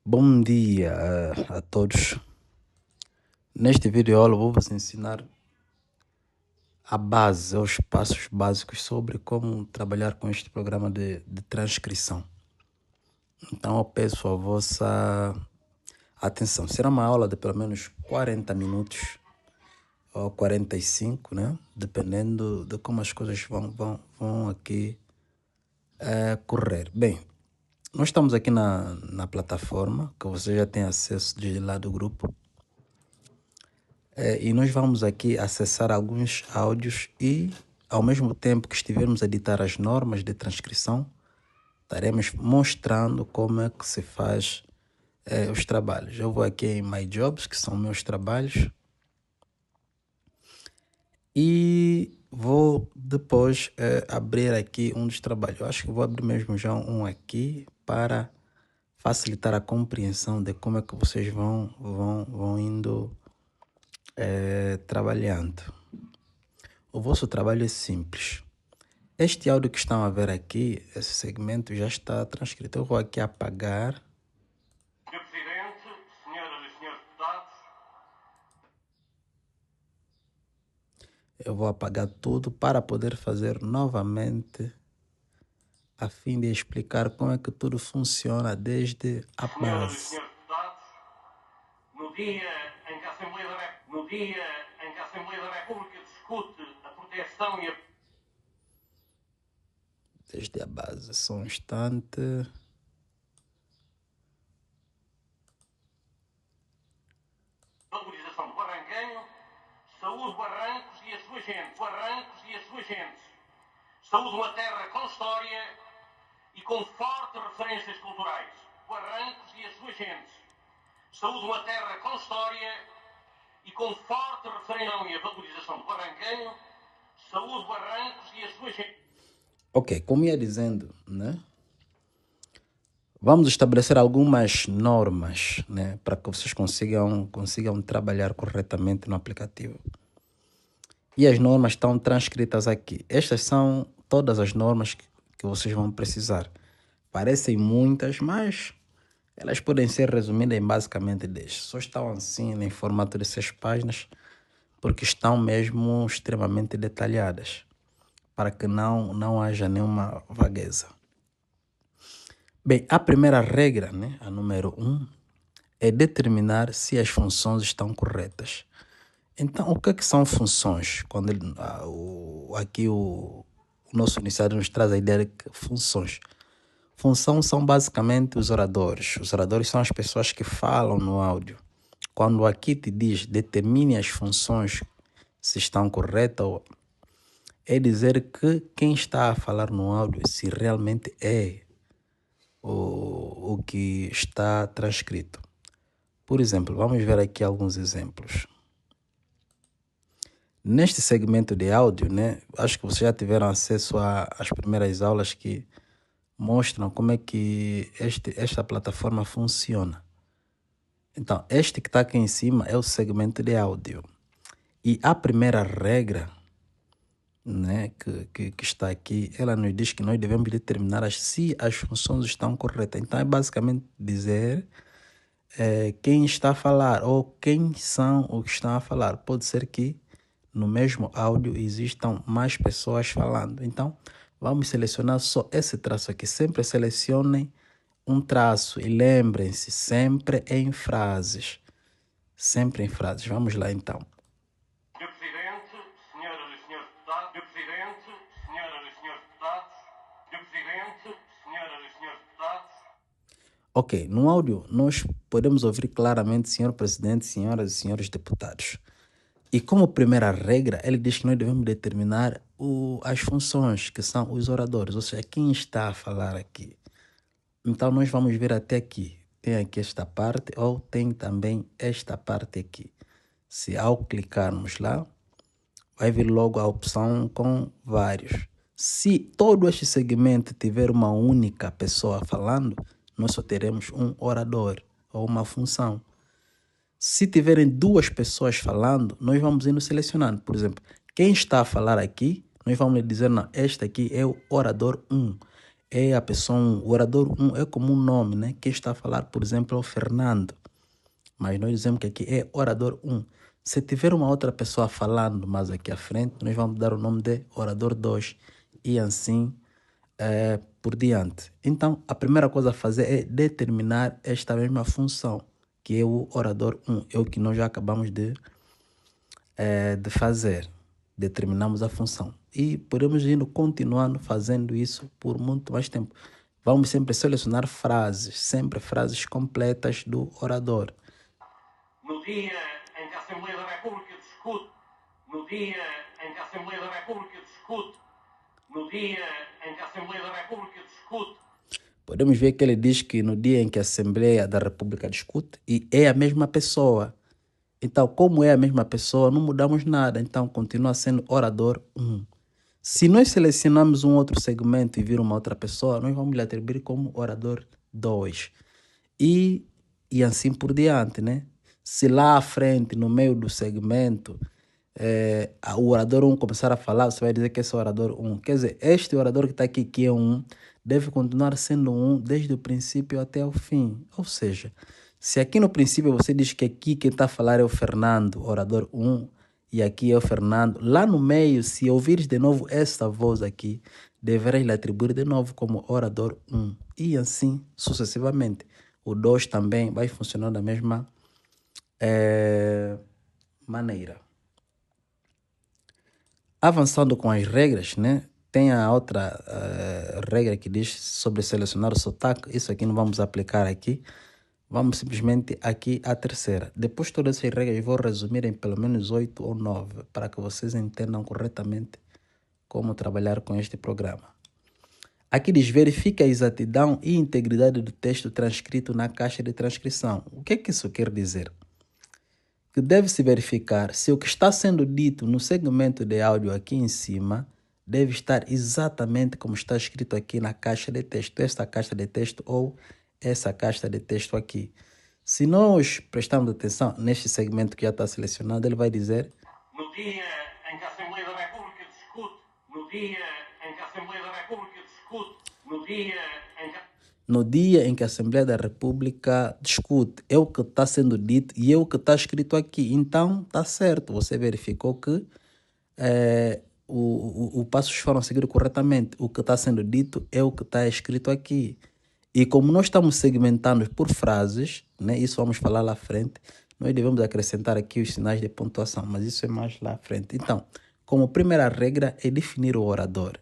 Bom dia a todos. Neste vídeo aula vou vos ensinar a base, os passos básicos sobre como trabalhar com este programa de transcrição. Então eu peço a vossa atenção. Será uma aula de pelo menos 40 minutos ou 45, né? Dependendo de como as coisas vão aqui correr. Bem, nós estamos aqui na plataforma, que você já tem acesso desde lá do grupo. E nós vamos aqui acessar alguns áudios e, ao mesmo tempo que estivermos a editar as normas de transcrição, estaremos mostrando como é que se faz os trabalhos. Eu vou aqui em My Jobs, que são meus trabalhos, e vou depois abrir aqui um dos trabalhos. Eu acho que vou abrir mesmo já um aqui para facilitar a compreensão de como é que vocês vão indo trabalhando. O vosso trabalho é simples. Este áudio que estão a ver aqui, esse segmento já está transcrito. Eu vou aqui apagar. Senhor Presidente, senhoras e senhores deputados. Eu vou apagar tudo para poder fazer novamente, a fim de explicar como é que tudo funciona desde a Senhoras e base. senhores deputados, no dia em que a Assembleia da República discute a proteção e a Desde a base. Só um instante. valorização do Barranquenho, saúde Barrancos e a sua gente, Saúde uma terra com história e com fortes referências culturais. Barrancos e a sua gente. Saúde uma terra com história e com forte referência e a valorização do Barranquenho. Saúde Barrancos e a sua gente. Ok, como ia dizendo, né? Vamos estabelecer algumas normas, né, para que vocês consigam trabalhar corretamente no aplicativo. E as normas estão transcritas aqui. Estas são todas as normas que vocês vão precisar. Parecem muitas, mas elas podem ser resumidas em basicamente 10. Só estão assim em formato de 6 páginas, porque estão mesmo extremamente detalhadas, para que não haja nenhuma vagueza. Bem, a primeira regra, né, a número 1, é determinar se as funções estão corretas. Então, o que é que são funções? Quando aqui o nosso iniciado nos traz a ideia de que funções. Funções são basicamente os oradores. Os oradores são as pessoas que falam no áudio. Quando aqui te diz determine as funções se estão corretas, é dizer que quem está a falar no áudio se realmente é o que está transcrito. Por exemplo, vamos ver aqui alguns exemplos. Neste segmento de áudio, né, acho que vocês já tiveram acesso às primeiras aulas que mostram como é que esta plataforma funciona. Então, este que está aqui em cima é o segmento de áudio. E a primeira regra, né, que está aqui, ela nos diz que nós devemos determinar se as funções estão corretas. Então, é basicamente dizer quem está a falar ou quem são os que estão a falar. Pode ser que no mesmo áudio existam mais pessoas falando. Então, vamos selecionar só esse traço aqui. Sempre selecionem um traço e lembrem-se, sempre em frases. Sempre em frases. Vamos lá, então. Senhor Presidente, senhoras e senhores deputados. Senhor Presidente, senhoras e senhores deputados. Senhor Presidente, senhoras e senhores deputados. Ok, no áudio nós podemos ouvir claramente senhor presidente, senhoras e senhores deputados. E como primeira regra, ele diz que nós devemos determinar as funções, que são os oradores, ou seja, quem está a falar aqui. Então nós vamos ver até aqui. Tem aqui esta parte ou tem também esta parte aqui. Se ao clicarmos lá, vai vir logo a opção com vários. Se todo este segmento tiver uma única pessoa falando, nós só teremos um orador ou uma função. Se tiverem duas pessoas falando, nós vamos indo selecionando. Por exemplo, quem está a falar aqui, nós vamos lhe dizer, não, este aqui é o orador 1. é a pessoa 1. O orador 1 é como um nome, né? Quem está a falar, por exemplo, é o Fernando. Mas nós dizemos que aqui é orador 1. Se tiver uma outra pessoa falando mais aqui à frente, nós vamos dar o nome de orador 2 e assim por diante. Então, a primeira coisa a fazer é determinar esta mesma função, que é o orador 1. É o que nós já acabamos de fazer. Determinamos a função. E podemos ir continuando fazendo isso por muito mais tempo. Vamos sempre selecionar frases, sempre frases completas do orador. No dia em que a Assembleia da República discute, no dia em que a Assembleia da República discute, no dia em que a Assembleia da República discute. Podemos ver que ele diz que no dia em que a Assembleia da República discute, e é a mesma pessoa. Então, como é a mesma pessoa, não mudamos nada. Então, continua sendo orador 1. Se nós selecionamos um outro segmento e vir uma outra pessoa, nós vamos lhe atribuir como orador 2. E assim por diante, né? Se lá à frente, no meio do segmento, o orador 1 começar a falar, você vai dizer que esse é o orador 1. Quer dizer, este orador que está aqui, que é 1, deve continuar sendo 1 desde o princípio até o fim. Ou seja, se aqui no princípio você diz que aqui quem está a falar é o Fernando, orador 1, e aqui é o Fernando, lá no meio, se ouvires de novo essa voz aqui, deverás lhe atribuir de novo como orador 1. E assim sucessivamente. O 2 também vai funcionar da mesma maneira. Avançando com as regras, né? Tem a outra regra que diz sobre selecionar o sotaque. Isso aqui não vamos aplicar aqui. Vamos simplesmente aqui a terceira. Depois de todas essas regras, eu vou resumir em pelo menos 8 ou 9 para que vocês entendam corretamente como trabalhar com este programa. Aqui diz: verifique a exatidão e integridade do texto transcrito na caixa de transcrição. O que é que isso quer dizer? Que deve-se verificar se o que está sendo dito no segmento de áudio aqui em cima deve estar exatamente como está escrito aqui na caixa de texto. Esta caixa de texto ou essa caixa de texto aqui. Se nós prestarmos atenção neste segmento que já está selecionado, ele vai dizer: no dia em que a Assembleia da República discute, no dia em que a Assembleia da República discute, no dia em que no dia em que a Assembleia da República discute, é o que está sendo dito e é o que está escrito aqui. Então, está certo. Você verificou que os passos foram seguidos corretamente. O que está sendo dito é o que está escrito aqui. E como nós estamos segmentando por frases, né, isso vamos falar lá à frente, nós devemos acrescentar aqui os sinais de pontuação, mas isso é mais lá à frente. Então, como primeira regra é definir o orador.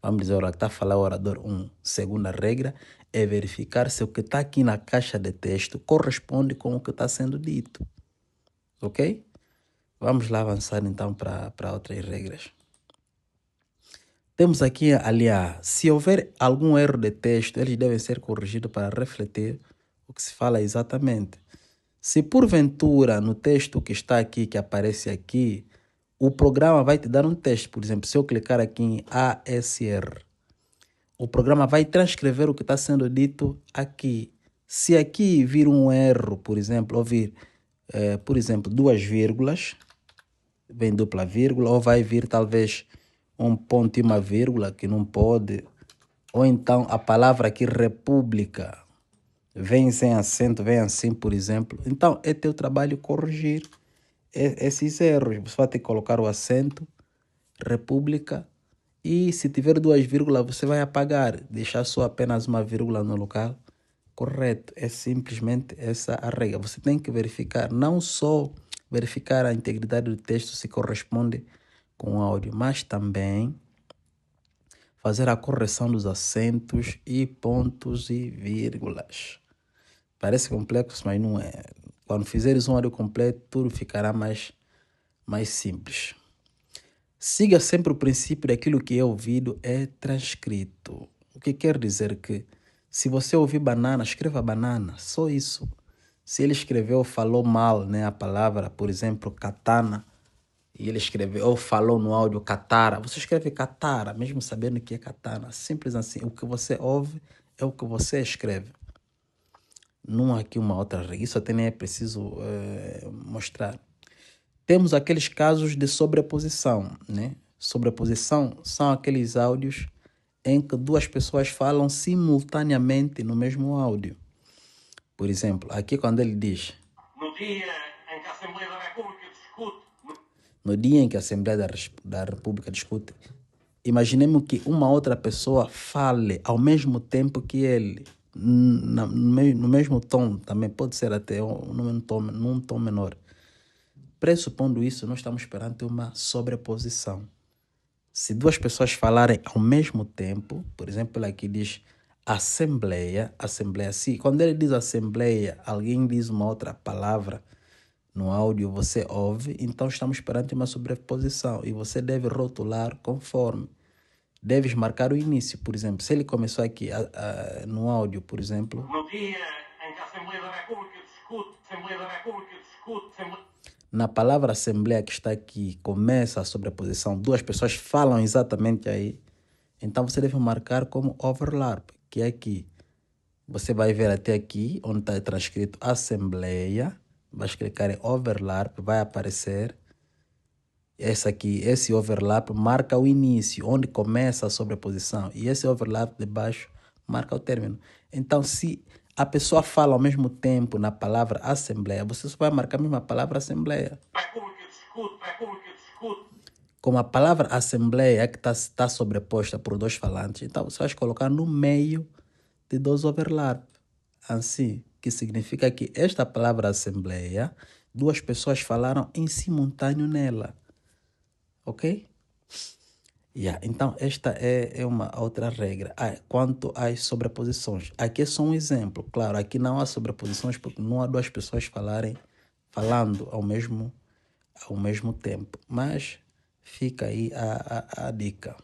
Vamos dizer, está a falar o orador 1. Segunda regra é verificar se o que está aqui na caixa de texto corresponde com o que está sendo dito. Ok? Vamos lá avançar então para outras regras. Temos aqui, aliás, se houver algum erro de texto, eles devem ser corrigidos para refletir o que se fala exatamente. Se porventura no texto que está aqui, que aparece aqui, o programa vai te dar um texto, por exemplo, se eu clicar aqui em ASR, o programa vai transcrever o que está sendo dito aqui. Se aqui vir um erro, por exemplo, ou vir, por exemplo, 2 vírgulas, vem dupla vírgula, ou vai vir talvez um ponto e uma vírgula, que não pode, ou então a palavra aqui república vem sem acento, vem assim, por exemplo. Então é teu trabalho corrigir esses erros. Você vai ter que colocar o acento, república, e se tiver 2 vírgulas você vai apagar, deixar só apenas uma vírgula no local correto. É simplesmente essa a regra. Você tem que verificar, não só verificar a integridade do texto se corresponde com o áudio, mas também fazer a correção dos acentos e pontos e vírgulas. Parece complexo, mas não é. Quando fizeres um áudio completo, tudo ficará mais simples. Siga sempre o princípio daquilo que é ouvido é transcrito. O que quer dizer que se você ouvir banana, escreva banana, só isso. Se ele escreveu, falou mal, né, a palavra, por exemplo, katana, e ele escreveu ou falou no áudio katara, você escreve katara, mesmo sabendo que é katana. Simples assim. O que você ouve é o que você escreve. Não há aqui uma outra regra. Isso até nem é preciso mostrar. Temos aqueles casos de sobreposição, né? Sobreposição são aqueles áudios em que duas pessoas falam simultaneamente no mesmo áudio. Por exemplo, aqui quando ele diz: no dia em que a Assembleia da República discute... no dia em que a Assembleia da República discute, imaginemos que uma outra pessoa fale ao mesmo tempo que ele, no mesmo tom, também pode ser até num tom menor. Pressupondo isso, nós estamos perante uma sobreposição. Se duas pessoas falarem ao mesmo tempo, por exemplo, ele aqui diz assembleia, se quando ele diz assembleia, alguém diz uma outra palavra no áudio, você ouve, então estamos perante uma sobreposição e você deve rotular conforme. Deves marcar o início, por exemplo, se ele começou aqui no áudio, por exemplo... No dia em que a Assembleia da República discute, na palavra assembleia que está aqui, começa a sobreposição, duas pessoas falam exatamente aí, então você deve marcar como overlap, que é aqui. Você vai ver até aqui, onde está transcrito assembleia, vai clicar em overlap, vai aparecer esse overlap marca o início, onde começa a sobreposição, e esse overlap de baixo marca o término. Então, se a pessoa fala ao mesmo tempo na palavra assembleia, você só vai marcar a mesma palavra assembleia. Como a palavra assembleia é que está sobreposta por dois falantes, então você vai colocar no meio de dois overlaps. Assim, que significa que esta palavra assembleia, duas pessoas falaram em simultâneo nela. Ok? Então, esta é uma outra regra. Quanto às sobreposições, aqui é só um exemplo. Claro, aqui não há sobreposições porque não há duas pessoas falando ao mesmo tempo. Mas fica aí a dica.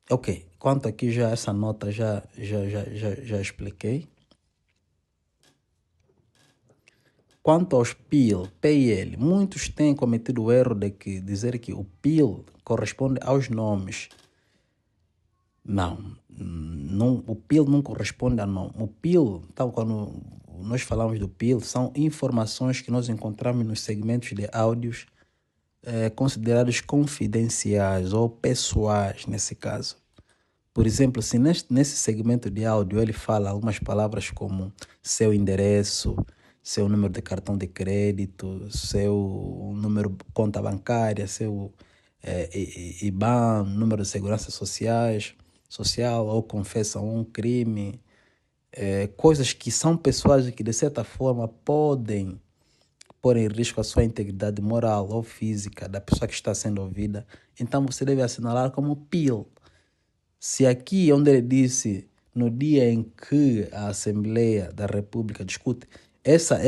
Ok, quanto aqui já essa nota já expliquei. Quanto aos PIL, muitos têm cometido o erro de dizer que o PIL corresponde aos nomes. Não, o PIL não corresponde a nome. O PIL, então, quando nós falamos do PIL, são informações que nós encontramos nos segmentos de áudios considerados confidenciais ou pessoais, nesse caso. Por exemplo, se nesse segmento de áudio ele fala algumas palavras como seu endereço, seu número de cartão de crédito, seu número de conta bancária, seu IBAN, número de segurança social, ou confessa um crime, coisas que são pessoais e que de certa forma podem pôr em risco a sua integridade moral ou física da pessoa que está sendo ouvida, então você deve assinalar como PIL. Se aqui onde ele disse no dia em que a Assembleia da República discute, essa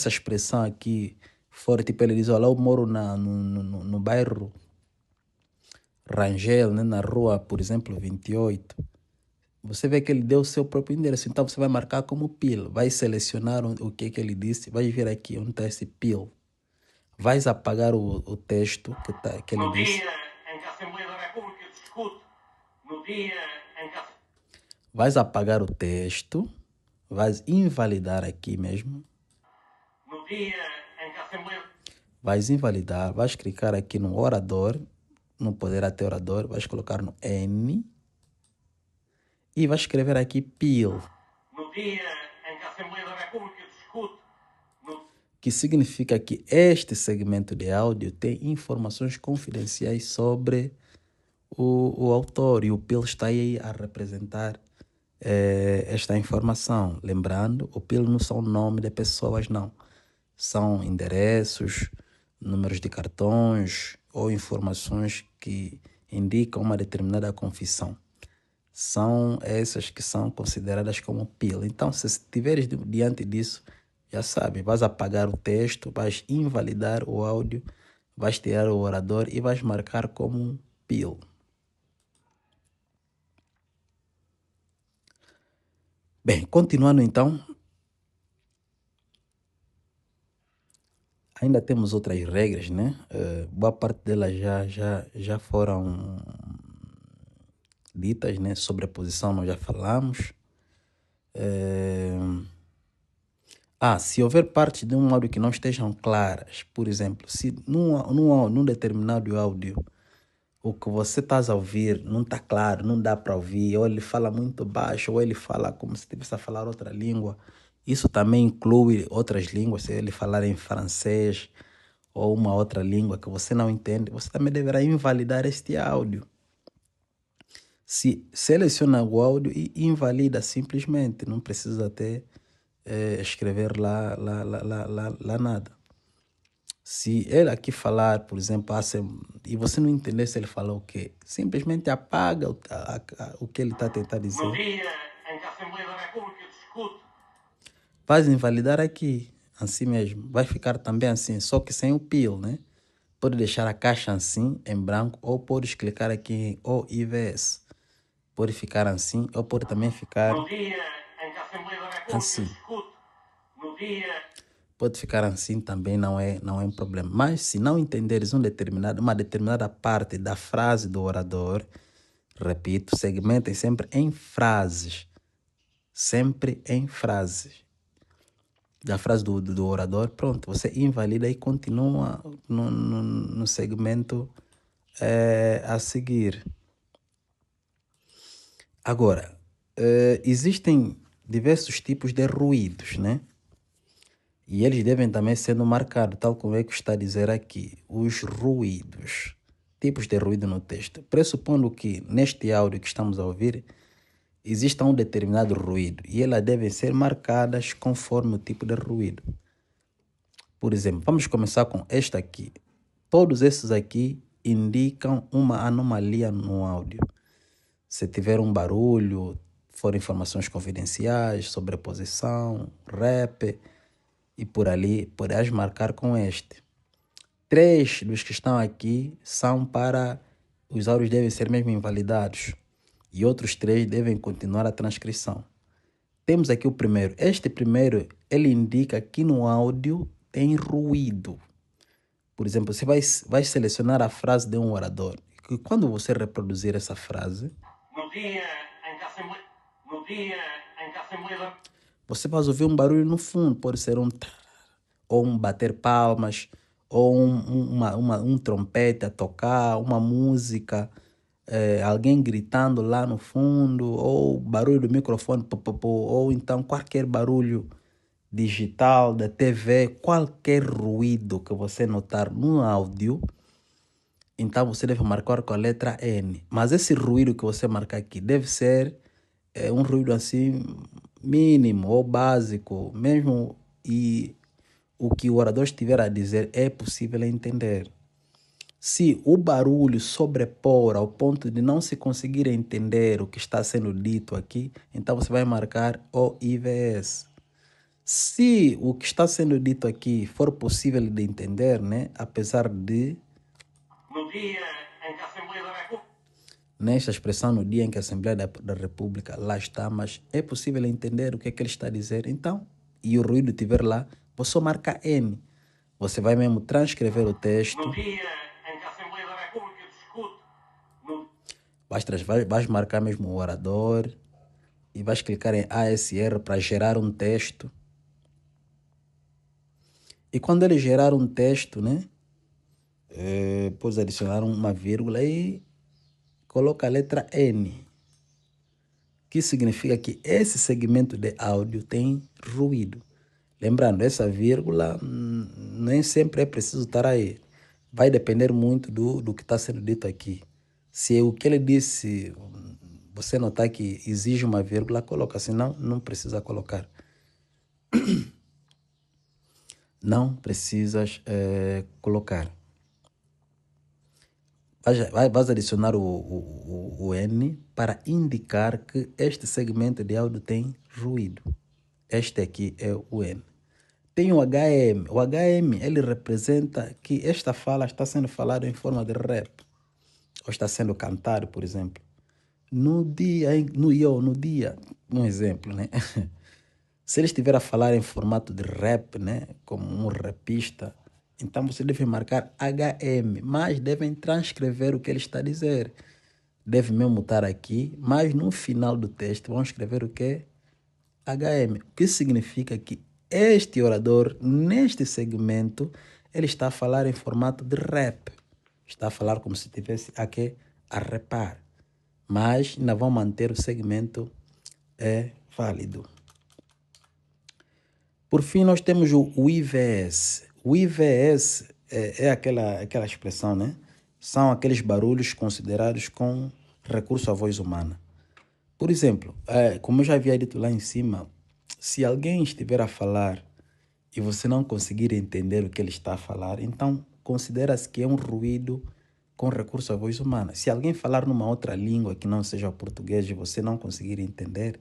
expressão aqui for, tipo, ele diz, olha, eu moro no bairro Rangel, né, na rua, por exemplo, 28. Você vê que ele deu o seu próprio endereço, então você vai marcar como PIL. Vai selecionar o que ele disse, vai vir aqui onde está esse PIL. Vais apagar o texto que ele disse. No dia em que a Assembleia da República discute, no dia em que... Vais apagar o texto, vais invalidar aqui mesmo. No dia em que a Assembleia... Vais invalidar, vais clicar aqui no orador, no poder até orador, vais colocar no N e vais escrever aqui PIL. No dia em que a Assembleia da República discute... Que significa que este segmento de áudio tem informações confidenciais sobre o autor, e o PIL está aí a representar esta informação. Lembrando, o PIL não são nome de pessoas, não. São endereços, números de cartões ou informações que indicam uma determinada confissão. São essas que são consideradas como PIL. Então, se estiveres diante disso, já sabe, vais apagar o texto, vais invalidar o áudio, vais tirar o orador e vais marcar como PIL. Bem, continuando então, ainda temos outras regras, né? Boa parte delas já foram ditas, né? Sobreposição nós já falamos. Se houver partes de um áudio que não estejam claras, por exemplo, se num determinado áudio o que você está a ouvir não está claro, não dá para ouvir, ou ele fala muito baixo, ou ele fala como se estivesse a falar outra língua. Isso também inclui outras línguas, se ele falar em francês ou uma outra língua que você não entende, você também deverá invalidar este áudio. Se seleciona o áudio e invalida simplesmente, não precisa até escrever lá nada. Se ele aqui falar, por exemplo, e você não entender se ele falou o quê, simplesmente apaga o que ele está tentando No dizer. dia em que a Assembleia da República discute. Vai invalidar aqui, assim mesmo. Vai ficar também assim, só que sem o pio, né? Pode deixar a caixa assim, em branco, ou pode clicar aqui em OIVS. Pode ficar assim, ou pode também ficar No dia em que a Assembleia da República assim. discute. No dia. Pode ficar assim também, não é um problema. Mas se não entenderes uma determinada parte da frase do orador, repito, segmentem sempre em frases. Sempre em frases. Da frase do orador, pronto, você invalida e continua no segmento a seguir. Agora, existem diversos tipos de ruídos, né? E eles devem também sendo marcados, tal como é que está a dizer aqui, os ruídos. Tipos de ruído no texto. Pressupondo que neste áudio que estamos a ouvir, exista um determinado ruído e elas devem ser marcadas conforme o tipo de ruído. Por exemplo, vamos começar com esta aqui. Todos esses aqui indicam uma anomalia no áudio. Se tiver um barulho, for informações confidenciais, sobreposição, rap e por ali, poderás marcar com este. 3 dos que estão aqui são para os áudios devem ser mesmo invalidados e outros 3 devem continuar a transcrição. Temos aqui o primeiro. Este primeiro, ele indica que no áudio tem ruído. Por exemplo, você vai selecionar a frase de um orador. E quando você reproduzir essa frase, No dia em que a Assembleia. No dia em que a Assembleia. você vai ouvir um barulho no fundo. Pode ser um ou um bater palmas, ou um trompete a tocar, uma música, alguém gritando lá no fundo, ou barulho do microfone, ou então qualquer barulho digital, da TV, qualquer ruído que você notar no áudio, então você deve marcar com a letra N. Mas esse ruído que você marcar aqui deve ser um ruído assim mínimo ou básico, mesmo e o que o orador estiver a dizer é possível entender. Se o barulho sobrepor ao ponto de não se conseguir entender o que está sendo dito aqui, então você vai marcar OIVS. Se o que está sendo dito aqui for possível de entender, né, apesar de... No dia em que a Assembleia da República. Nesta expressão, no dia em que a Assembleia da República lá está, mas é possível entender o que é que ele está a dizer, então, e o ruído estiver lá, você só marca N. Você vai mesmo transcrever o texto. No dia em que a Assembleia da República discute. Vais marcar mesmo o orador e vais clicar em ASR para gerar um texto. E quando ele gerar um texto, né, podes adicionar uma vírgula e coloca a letra N, que significa que esse segmento de áudio tem ruído. Lembrando, essa vírgula nem sempre é preciso estar aí. Vai depender muito do que está sendo dito aqui. Se o que ele disse, você notar que exige uma vírgula, coloca. Senão, não precisa colocar. Não precisas colocar. Vais adicionar o N para indicar que este segmento de áudio tem ruído. Este aqui é o N. Tem o HM. O HM, ele representa que esta fala está sendo falada em forma de rap. Ou está sendo cantado, por exemplo. No dia, um exemplo, né? Se ele estiver a falar em formato de rap, né? Como um rapista, então você deve marcar HM, mas devem transcrever o que ele está a dizer. Deve mesmo mutar aqui, mas no final do texto vão escrever o que? HM. O que significa que este orador, neste segmento, ele está a falar em formato de rap. Está a falar como se tivesse aqui a repar. Mas ainda vão manter o segmento válido. Por fim, nós temos o IVS. O IVS é aquela expressão, né? São aqueles barulhos considerados com recurso à voz humana. Por exemplo, como eu já havia dito lá em cima, se alguém estiver a falar e você não conseguir entender o que ele está a falar, então considera-se que é um ruído com recurso à voz humana. Se alguém falar numa outra língua que não seja o português e você não conseguir entender,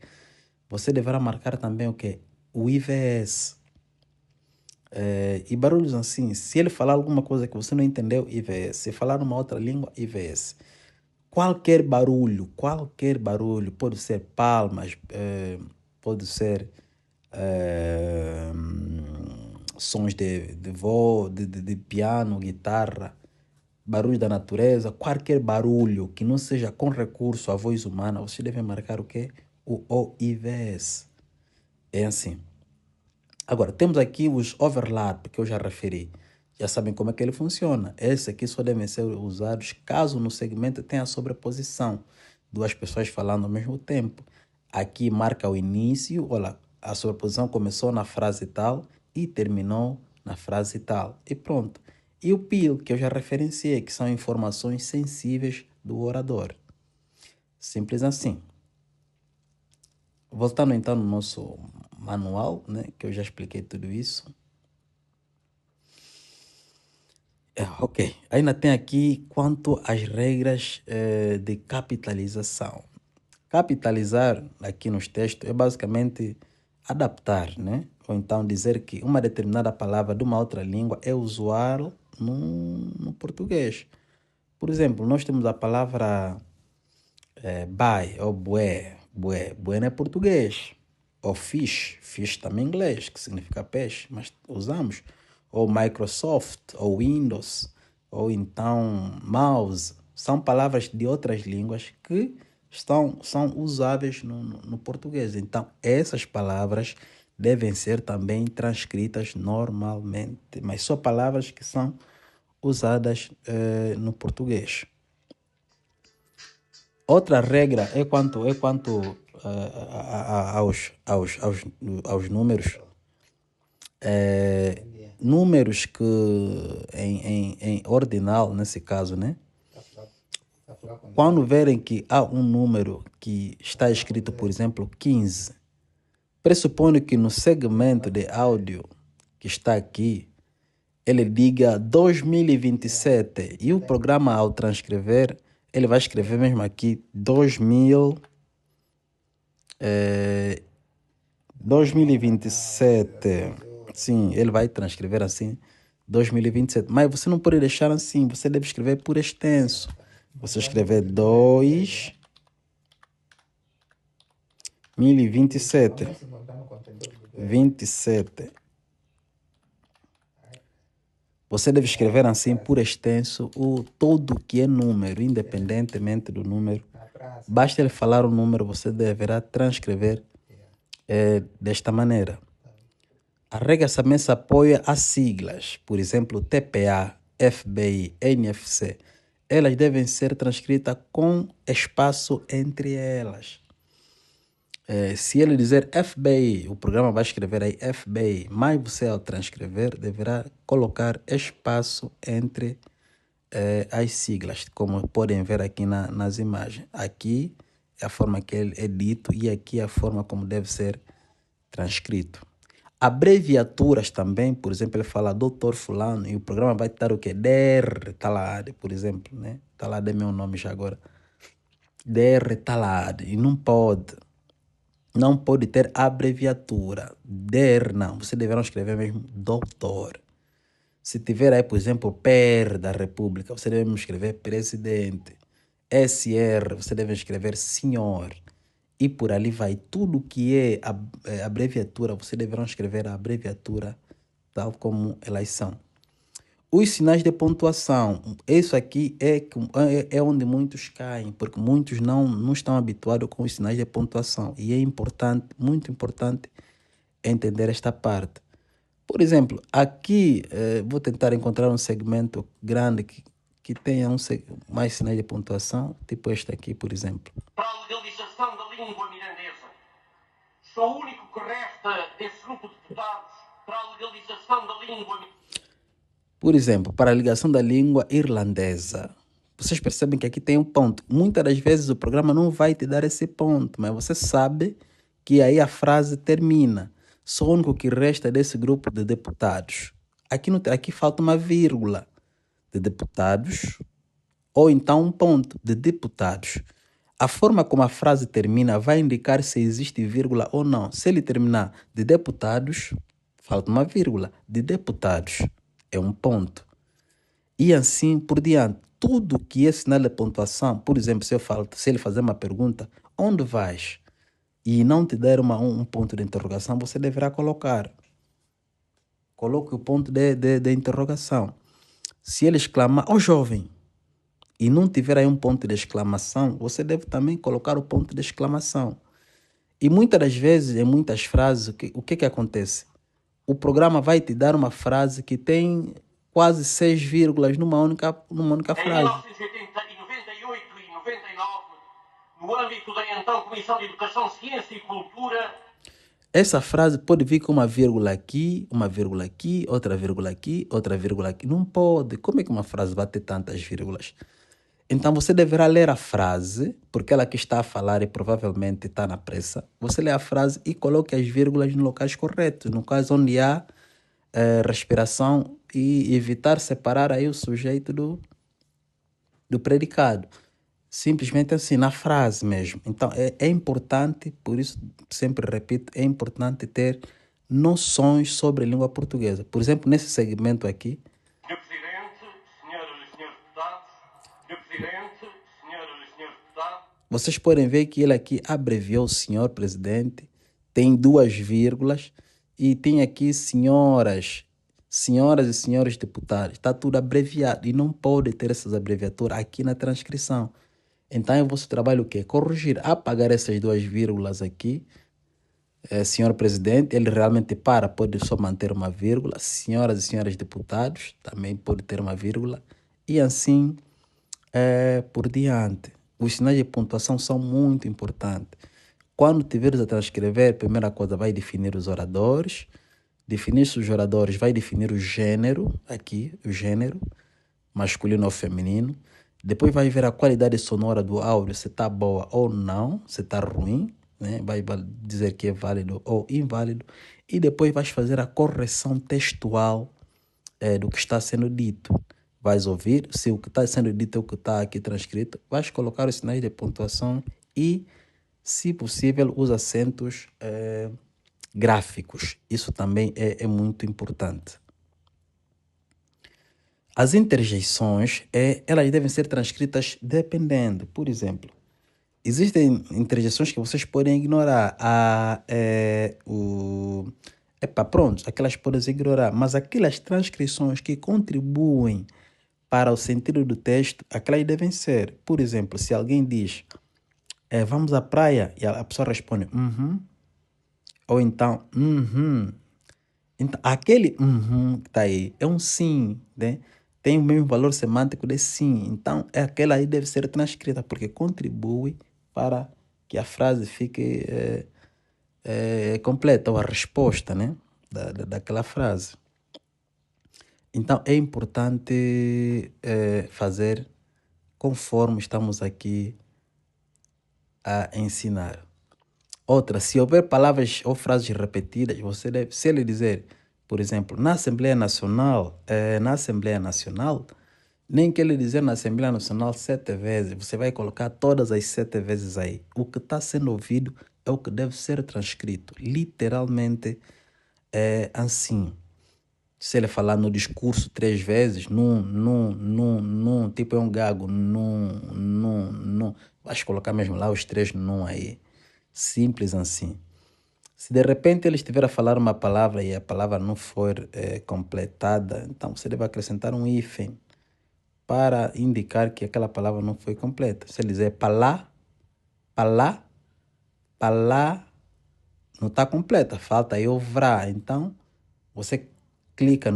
você deverá marcar também o que? O IVS. E barulhos assim, se ele falar alguma coisa que você não entendeu, IVS. Se falar numa outra língua, IVS. Qualquer barulho, pode ser palmas, pode ser sons de voz, de piano, guitarra, barulho da natureza, qualquer barulho que não seja com recurso à voz humana, você deve marcar o quê? O OIVS. É assim. Agora, temos aqui os overlap, que eu já referi. Já sabem como é que ele funciona. Esses aqui só devem ser usados caso no segmento tenha sobreposição. Duas pessoas falando ao mesmo tempo. Aqui marca o início, olha, a sobreposição começou na frase tal e terminou na frase tal. E pronto. E o PIL, que eu já referenciei, que são informações sensíveis do orador. Simples assim. Voltando então no nosso manual, né, que eu já expliquei tudo isso. Ok, ainda tem aqui quanto às regras de capitalização. Capitalizar aqui nos textos é basicamente adaptar, né? Ou então dizer que uma determinada palavra de uma outra língua é usual no português. Por exemplo, nós temos a palavra buy ou bué. Bué não é português. Ou fish também é inglês, que significa peixe, mas usamos. Ou Microsoft, ou Windows, ou então mouse. São palavras de outras línguas que são usáveis no português. Então, essas palavras devem ser também transcritas normalmente, mas só palavras que são usadas no português. Outra regra é quanto aos números. Números que em ordinal, nesse caso, né? Quando verem que há um número que está escrito, por exemplo, 15, pressupõe que no segmento de áudio que está aqui, ele diga 2027 e o programa, ao transcrever, ele vai escrever mesmo aqui 2027. Sim, ele vai transcrever assim 2027. Mas você não pode deixar assim, você deve escrever por extenso. Você escrever 2027. 27. Você deve escrever assim por extenso todo que é número, independentemente do número. Basta ele falar o número, você deverá transcrever desta maneira. A regra também se apoia a siglas, por exemplo, TPA, FBI, NFC. Elas devem ser transcritas com espaço entre elas. Se ele dizer FBI, o programa vai escrever aí FBI, mas você, ao transcrever, deverá colocar espaço entre as siglas, como podem ver aqui nas imagens. Aqui é a forma que ele é dito e aqui é a forma como deve ser transcrito. Abreviaturas também, por exemplo, ele fala doutor fulano e o programa vai dar o quê? DR Talade, por exemplo, né? Talade é meu nome já agora. DR Talade, e não pode ter abreviatura. DR não, você deverá escrever mesmo doutor. Se tiver aí, por exemplo, PR da República, você deve escrever presidente. SR, você deve escrever senhor. E por ali vai. Tudo que é abreviatura, você deverá escrever a abreviatura tal como elas são. Os sinais de pontuação. Isso aqui é onde muitos caem, porque muitos não estão habituados com os sinais de pontuação. E é importante, muito importante, entender esta parte. Por exemplo, aqui vou tentar encontrar um segmento grande que que tenha mais sinais de pontuação, tipo este aqui, por exemplo. Para a legalização da língua mirandesa. Sou o único que resta desse grupo de deputados para a legalização da língua. Por exemplo, para a ligação da língua irlandesa. Vocês percebem que aqui tem um ponto. Muitas das vezes o programa não vai te dar esse ponto, mas você sabe que aí a frase termina. Sou o único que resta desse grupo de deputados. Aqui falta uma vírgula de deputados, ou então um ponto de deputados. A forma como a frase termina vai indicar se existe vírgula ou não. Se ele terminar de deputados, falta uma vírgula. De deputados é um ponto. E assim por diante. Tudo que é sinal de pontuação, por exemplo, se ele fazer uma pergunta, onde vais? E não te der um ponto de interrogação, você deverá colocar. Coloque o ponto de interrogação. Se ele exclamar, ó jovem, e não tiver aí um ponto de exclamação, você deve também colocar o ponto de exclamação. E muitas das vezes, em muitas frases, o que acontece? O programa vai te dar uma frase que tem quase 6 vírgulas numa única frase. Em 1998 e 99, no âmbito da então Comissão de Educação, Ciência e Cultura, essa frase pode vir com uma vírgula aqui, outra vírgula aqui, outra vírgula aqui. Não pode. Como é que uma frase vai ter tantas vírgulas? Então você deverá ler a frase, porque ela que está a falar e provavelmente está na pressa. Você lê a frase e coloque as vírgulas no locais corretos, no caso onde há respiração, e evitar separar aí o sujeito do predicado. Simplesmente assim, na frase mesmo. Então, é importante, por isso sempre repito, é importante ter noções sobre a língua portuguesa. Por exemplo, nesse segmento aqui, Sr. Presidente, senhoras e senhores deputados, Sr. Presidente, senhoras e senhores deputados, vocês podem ver que ele aqui abreviou o senhor presidente, tem 2 vírgulas e tem aqui senhoras e senhores deputados. Está tudo abreviado e não pode ter essas abreviaturas aqui na transcrição. Então, é o vosso trabalho o quê? Corrigir, apagar essas 2 vírgulas aqui. Senhor presidente, ele realmente pode só manter uma vírgula. Senhoras e senhores deputados, também pode ter uma vírgula. E assim por diante. Os sinais de pontuação são muito importantes. Quando tiveres a transcrever, a primeira coisa vai definir os oradores. Definir os oradores vai definir o gênero, aqui, o gênero, masculino ou feminino. Depois vai ver a qualidade sonora do áudio, se está boa ou não, se está ruim, né? Vai dizer que é válido ou inválido. E depois vais fazer a correção textual do que está sendo dito. Vais ouvir, se o que está sendo dito é o que está aqui transcrito, vais colocar os sinais de pontuação e, se possível, os acentos gráficos. Isso também é muito importante. As interjeições, elas devem ser transcritas dependendo. Por exemplo, existem interjeições que vocês podem ignorar. Pronto, aquelas podem ignorar. Mas aquelas transcrições que contribuem para o sentido do texto, aquelas devem ser. Por exemplo, se alguém diz, vamos à praia, e a pessoa responde, ou então, Então, aquele que está aí é um sim, né? Tem o mesmo valor semântico de sim. Então, aquela aí deve ser transcrita, porque contribui para que a frase fique completa, ou a resposta, né? daquela frase. Então, é importante fazer conforme estamos aqui a ensinar. Outra, se houver palavras ou frases repetidas, você deve, se ele dizer, por exemplo, na Assembleia Nacional, nem que ele dizer na Assembleia Nacional 7 vezes, você vai colocar todas as 7 vezes aí. O que está sendo ouvido é o que deve ser transcrito. Literalmente é assim. Se ele falar no discurso 3 vezes, tipo é um gago, vais colocar mesmo lá os 3 num aí. Simples assim. Se de repente ele estiver a falar uma palavra e a palavra não for completada, então você deve acrescentar um hífen para indicar que aquela palavra não foi completa. Se ele dizer palá, não está completa, falta aí o vrá. Então, você clica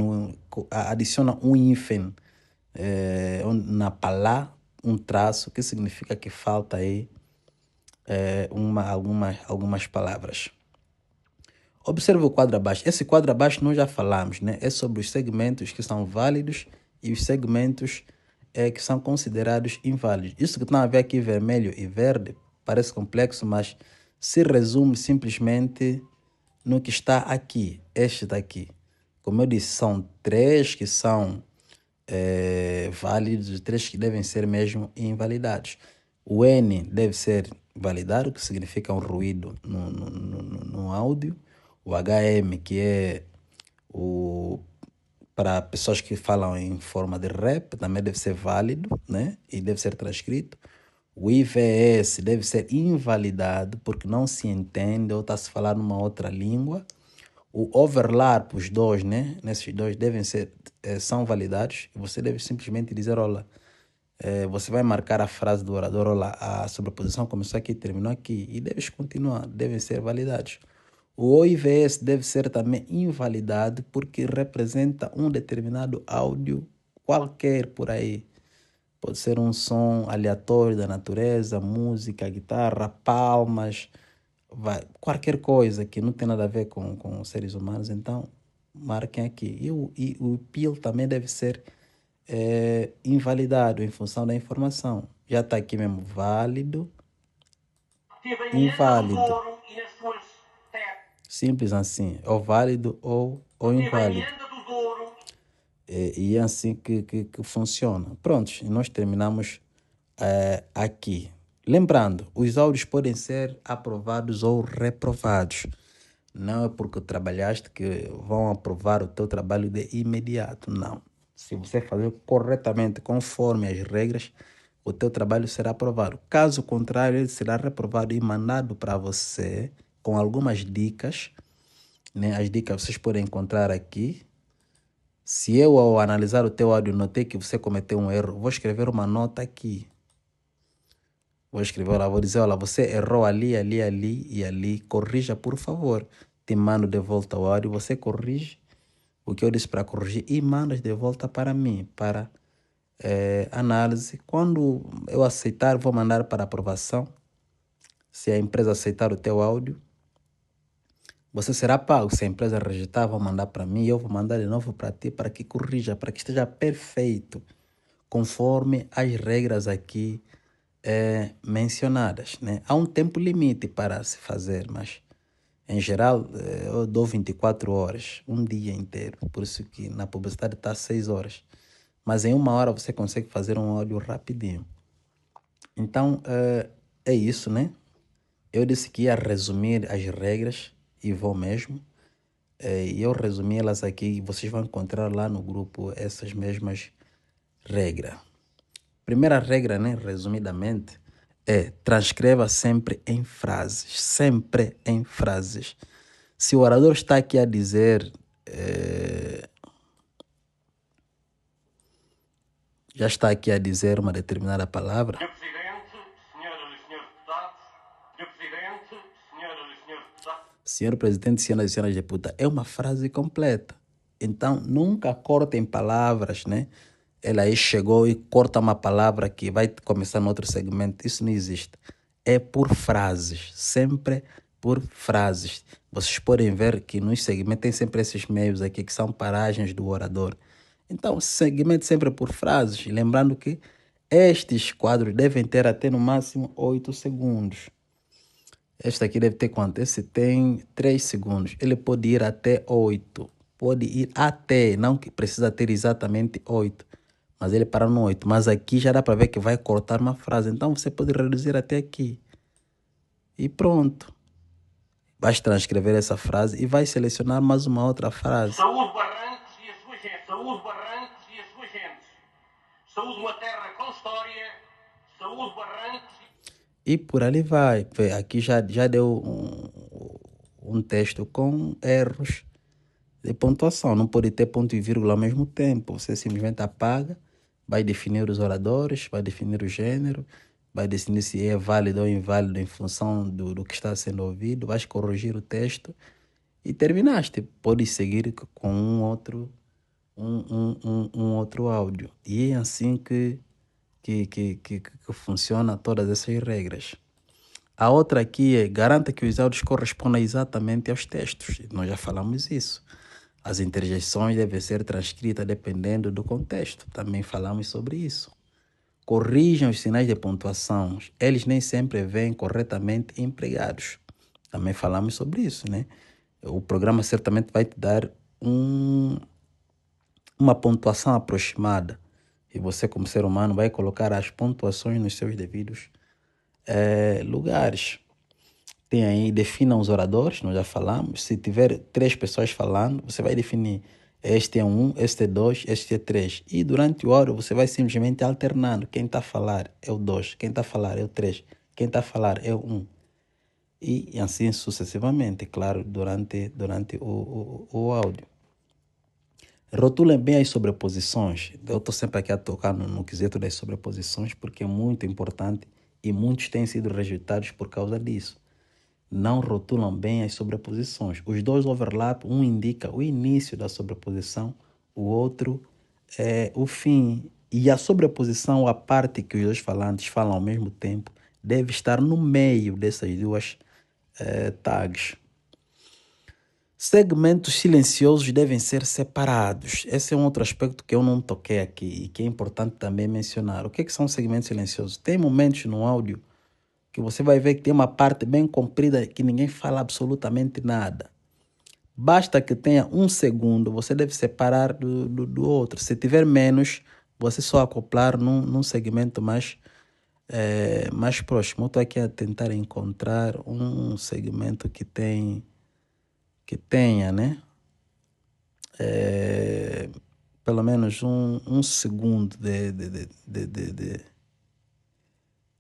adiciona um hífen na palá um traço que significa que falta aí algumas palavras. Observe o quadro abaixo. Esse quadro abaixo nós já falamos, né? É sobre os segmentos que são válidos e os segmentos que são considerados inválidos. Isso que estão a ver aqui vermelho e verde parece complexo, mas se resume simplesmente no que está aqui, este daqui. Como eu disse, são três que são válidos e três que devem ser mesmo invalidados. O N deve ser validado, que significa um ruído no áudio. O HM, que é para pessoas que falam em forma de rap, também deve ser válido, né? E deve ser transcrito. O IVS deve ser invalidado porque não se entende ou está se falando uma outra língua. O overlap, os dois, né? Nesses dois são validados. Você deve simplesmente dizer, olha, você vai marcar a frase do orador, olha, a sobreposição começou aqui e terminou aqui. E deves continuar, devem ser validados. O OIVS deve ser também invalidado porque representa um determinado áudio qualquer por aí. Pode ser um som aleatório da natureza, música, guitarra, palmas, qualquer coisa que não tem nada a ver com seres humanos, então marquem aqui. E o PIL também deve ser invalidado em função da informação. Já está aqui mesmo, válido, inválido. Simples assim, ou válido ou inválido. E é assim que funciona. Prontos, nós terminamos aqui. Lembrando, os áudios podem ser aprovados ou reprovados. Não é porque trabalhaste que vão aprovar o teu trabalho de imediato, não. Se você fazer corretamente, conforme as regras, o teu trabalho será aprovado. Caso contrário, ele será reprovado e mandado para você com algumas dicas, né? As dicas vocês podem encontrar aqui. Se eu, ao analisar o teu áudio, notei que você cometeu um erro, vou escrever uma nota aqui. Vou dizer, olha, você errou ali, ali, ali e ali. Corrija, por favor. Te mando de volta o áudio, você corrige o que eu disse para corrigir e mandas de volta para mim, para análise. Quando eu aceitar, vou mandar para aprovação. Se a empresa aceitar o teu áudio, você será pago. Se a empresa rejeitar, vou mandar para mim e eu vou mandar de novo para ti para que corrija, para que esteja perfeito, conforme as regras aqui mencionadas, né? Há um tempo limite para se fazer, mas em geral eu dou 24 horas, um dia inteiro. Por isso que na publicidade está 6 horas. Mas em 1 hora você consegue fazer um áudio rapidinho. Então é isso, né? Eu disse que ia resumir as regras e vou mesmo. E eu resumi elas aqui e vocês vão encontrar lá no grupo essas mesmas regras. Primeira regra, né, resumidamente, transcreva sempre em frases. Sempre em frases. Se o orador está aqui a dizer... já está aqui a dizer uma determinada palavra... Senhor Presidente, senhoras e senhores deputados, Senhor Presidente, senhoras e senhores deputados... Senhor Presidente, senhoras e senhores deputados, é uma frase completa. Então, nunca cortem palavras, né? Ela aí chegou e corta uma palavra que vai começar no outro segmento. Isso não existe. É por frases, sempre por frases. Vocês podem ver que nos segmentos tem sempre esses meios aqui que são paragens do orador. Então, segmento sempre por frases. Lembrando que estes quadros devem ter até no máximo 8 segundos. Este aqui deve ter quanto? Esse tem 3 segundos. Ele pode ir até 8. Pode ir até, não que precisa ter exatamente 8. Mas ele para no 8. Mas aqui já dá para ver que vai cortar uma frase. Então você pode reduzir até aqui. E pronto. Vai transcrever essa frase e vai selecionar mais uma outra frase. Saúde Barrancos e as suas gentes. Saúde Barrancos e as suas gentes. Saúde uma terra com história. Saúde Barrancos e por ali vai. Aqui já deu um texto com erros de pontuação. Não pode ter ponto e vírgula ao mesmo tempo. Você simplesmente apaga, vai definir os oradores, vai definir o gênero, vai definir se é válido ou inválido em função do que está sendo ouvido, vais corrigir o texto e terminaste. Pode seguir com um outro um outro áudio. E é assim que funciona todas essas regras. A outra aqui é garanta que os áudios correspondam exatamente aos textos. Nós já falamos isso. As interjeições devem ser transcritas dependendo do contexto. Também falamos sobre isso. Corrijam os sinais de pontuação. Eles nem sempre vêm corretamente empregados. Também falamos sobre isso, né? O programa certamente vai te dar uma pontuação aproximada. E você, como ser humano, vai colocar as pontuações nos seus devidos lugares. Tem aí, defina os oradores, nós já falamos. Se tiver 3 pessoas falando, você vai definir este é 1, este é 2, este é 3. E durante o áudio você vai simplesmente alternando. Quem está a falar é o 2, quem está a falar é o 3, quem está a falar é o 1. E assim sucessivamente, claro, durante o áudio. Rotulem bem as sobreposições. Eu estou sempre aqui a tocar no quesito das sobreposições porque é muito importante e muitos têm sido rejeitados por causa disso. Não rotulam bem as sobreposições. Os dois overlap, um indica o início da sobreposição, o outro é o fim. E a sobreposição, a parte que os dois falantes falam ao mesmo tempo, deve estar no meio dessas duas tags. Segmentos silenciosos devem ser separados. Esse é um outro aspecto que eu não toquei aqui e que é importante também mencionar. O que são segmentos silenciosos? Tem momentos no áudio que você vai ver que tem uma parte bem comprida que ninguém fala absolutamente nada. Basta que tenha 1 segundo, você deve separar do outro. Se tiver menos, você só acoplar num segmento mais próximo. Eu estou aqui a tentar encontrar um segmento que tenha, né? Pelo menos um segundo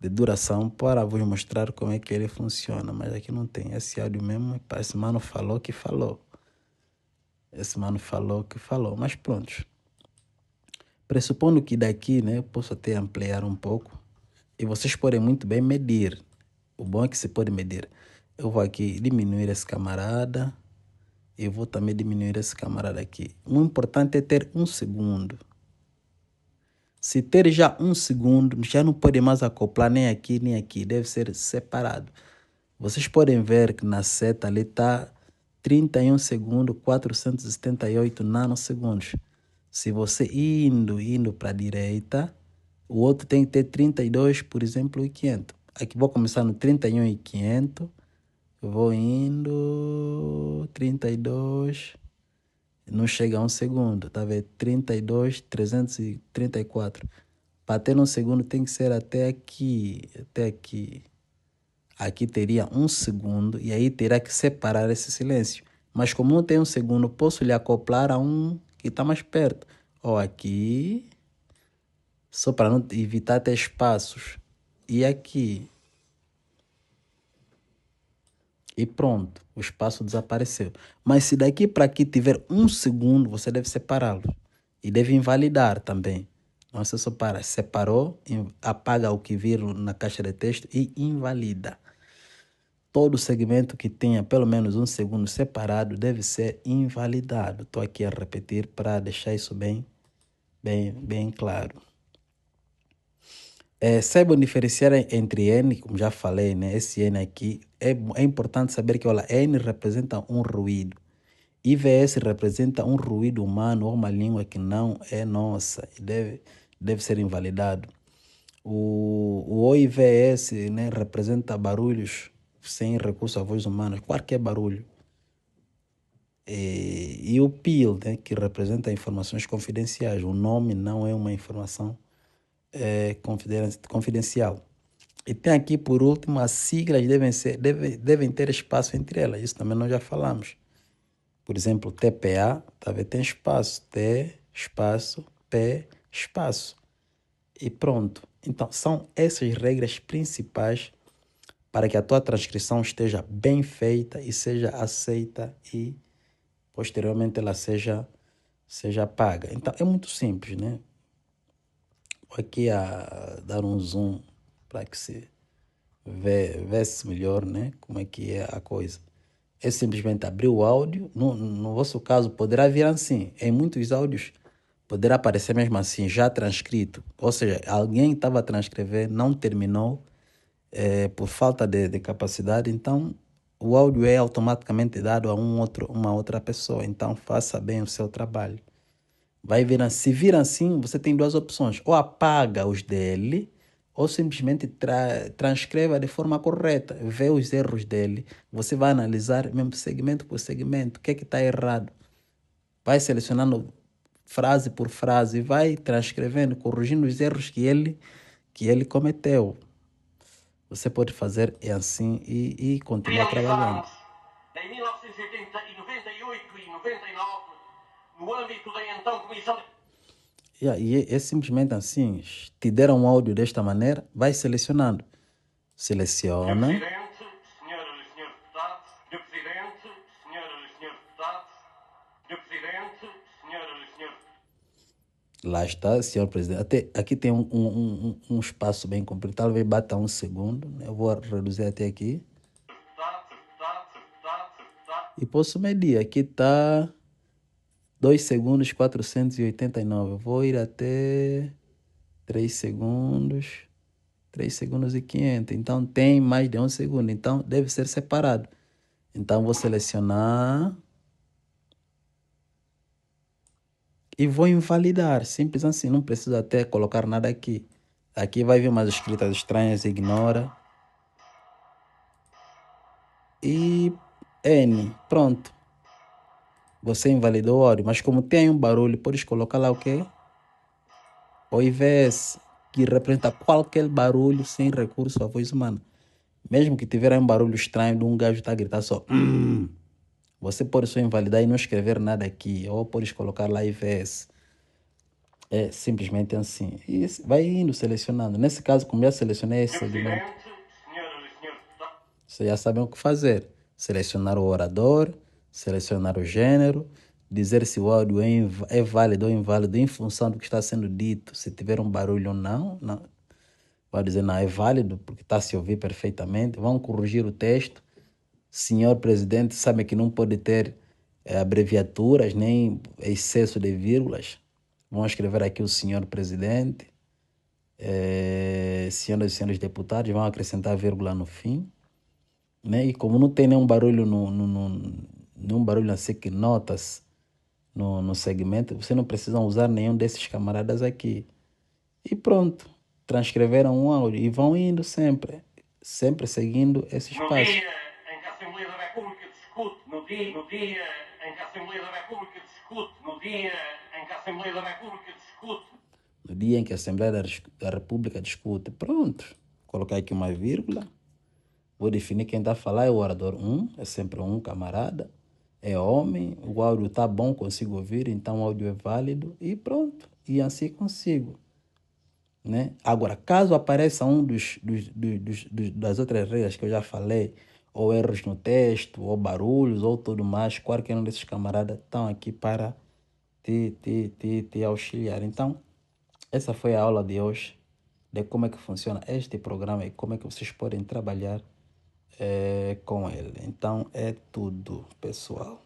de duração para vos mostrar como é que ele funciona. Mas aqui não tem. Esse áudio mesmo, esse mano falou que falou. Esse mano falou que falou. Mas pronto. Pressupondo que daqui, né, eu posso até ampliar um pouco. E vocês podem muito bem medir. O bom é que se pode medir. Eu vou aqui diminuir esse camarada. E vou também diminuir esse camarada aqui. O importante é ter 1 segundo. Se ter já 1 segundo, já não pode mais acoplar nem aqui, nem aqui. Deve ser separado. Vocês podem ver que na seta ali está 31 segundos, 478 nanosegundos. Se você indo para a direita, o outro tem que ter 32, por exemplo, e 500. Aqui vou começar no 31 e 500. Vou indo, 32, não chega a 1 segundo, tá vendo? 32, 334. Para ter 1 segundo tem que ser até aqui, até aqui. Aqui teria 1 segundo e aí terá que separar esse silêncio. Mas como não tem 1 segundo, posso lhe acoplar a um que está mais perto. Ou aqui, só para não evitar ter espaços. E aqui. E pronto, o espaço desapareceu. Mas se daqui para aqui tiver 1 segundo, você deve separá-lo. E deve invalidar também. Não se separa. Separou, apaga o que vir na caixa de texto e invalida. Todo segmento que tenha pelo menos 1 segundo separado deve ser invalidado. Estou aqui a repetir para deixar isso bem claro. Saibam diferenciar entre N, como já falei, né? Esse N aqui, é importante saber que olha, N representa um ruído. IVS representa um ruído humano ou uma língua que não é nossa e deve ser invalidado. O OIVS, né, representa barulhos sem recurso à voz humana, qualquer barulho. E o PIL, né, que representa informações confidenciais. O nome não é uma informação confidencial. E tem aqui, por último, as siglas devem ter espaço entre elas. Isso também nós já falamos. Por exemplo, TPA, tá vendo? Tem espaço. T, espaço, P, espaço. E pronto. Então, são essas regras principais para que a tua transcrição esteja bem feita e seja aceita e, posteriormente, ela seja paga. Então, é muito simples, né? Vou aqui a dar um zoom para que se vê-se melhor, né? Como é que é a coisa. É simplesmente abrir o áudio. No vosso caso, poderá vir assim. Em muitos áudios, poderá aparecer mesmo assim, já transcrito. Ou seja, alguém estava a transcrever, não terminou, por falta de capacidade, então o áudio é automaticamente dado a uma outra pessoa. Então faça bem o seu trabalho. Vai vir, se vir assim, você tem duas opções. Ou apaga os dele, ou simplesmente transcreva de forma correta. Vê os erros dele. Você vai analisar mesmo segmento por segmento. O que é que está errado? Vai selecionando frase por frase e vai transcrevendo, corrigindo os erros que ele cometeu. Você pode fazer assim e continuar trabalhando. Realizámos em 1980 e 98 e 99, no âmbito da então Comissão de... E é simplesmente assim. Te deram um áudio desta maneira, vai selecionando. Senhor Seleciona. Presidente, senhoras e senhores deputados, Senhor Presidente, senhoras e senhores deputados, Senhor Presidente, senhoras e senhores Lá está, senhor presidente. Até aqui tem um espaço bem comprido. Talvez bata 1 segundo. Eu vou reduzir até aqui. deputados, E posso medir. Aqui está 2 segundos 489. Eu vou ir até 3 segundos. 3 segundos e 500. Então tem mais de 1 segundo. Então deve ser separado. Então vou selecionar. E vou invalidar. Simples assim. Não precisa até colocar nada aqui. Aqui vai vir umas escritas estranhas. Ignora. E N. Pronto. Você invalidou o áudio. Mas como tem um barulho, podes colocar lá o quê? O IVS, que representa qualquer barulho sem recurso à voz humana. Mesmo que tiver um barulho estranho de um gajo estar a gritar só. Você pode só invalidar e não escrever nada aqui. Ou podes colocar lá IVS. É simplesmente assim. E vai indo selecionando. Nesse caso, como já selecionei esse Senhor segmento, Presidente, senhoras e senhores deputados, vocês já sabem o que fazer. Selecionar o orador, selecionar o gênero, dizer se o áudio é válido ou inválido em função do que está sendo dito. Se tiver um barulho ou não, não. Vai dizer não, é válido porque está a se ouvir perfeitamente. Vão corrigir o texto. Senhor presidente, sabe que não pode ter abreviaturas nem excesso de vírgulas. Vão escrever aqui o senhor presidente. Senhoras e senhores deputados, vão acrescentar vírgula no fim. Né? E como não tem nenhum barulho nenhum barulho assim que notas no segmento, você não precisa usar nenhum desses camaradas aqui. E pronto, transcreveram um áudio e vão indo sempre seguindo esses no passos. dia em que a Assembleia da República discute, no dia em que a Assembleia da República discute, no dia em que a Assembleia da República discute, No dia em que a Assembleia da República discute, pronto, colocar aqui uma vírgula, vou definir quem está a falar, é o orador 1, é sempre um camarada, é homem, o áudio está bom, consigo ouvir, então o áudio é válido e pronto, e assim consigo. Né? Agora, caso apareça um das outras regras que eu já falei, ou erros no texto, ou barulhos, ou tudo mais, qualquer um desses camaradas estão aqui para te auxiliar. Então, essa foi a aula de hoje, de como é que funciona este programa e como é que vocês podem trabalhar com ele. Então, é tudo, pessoal.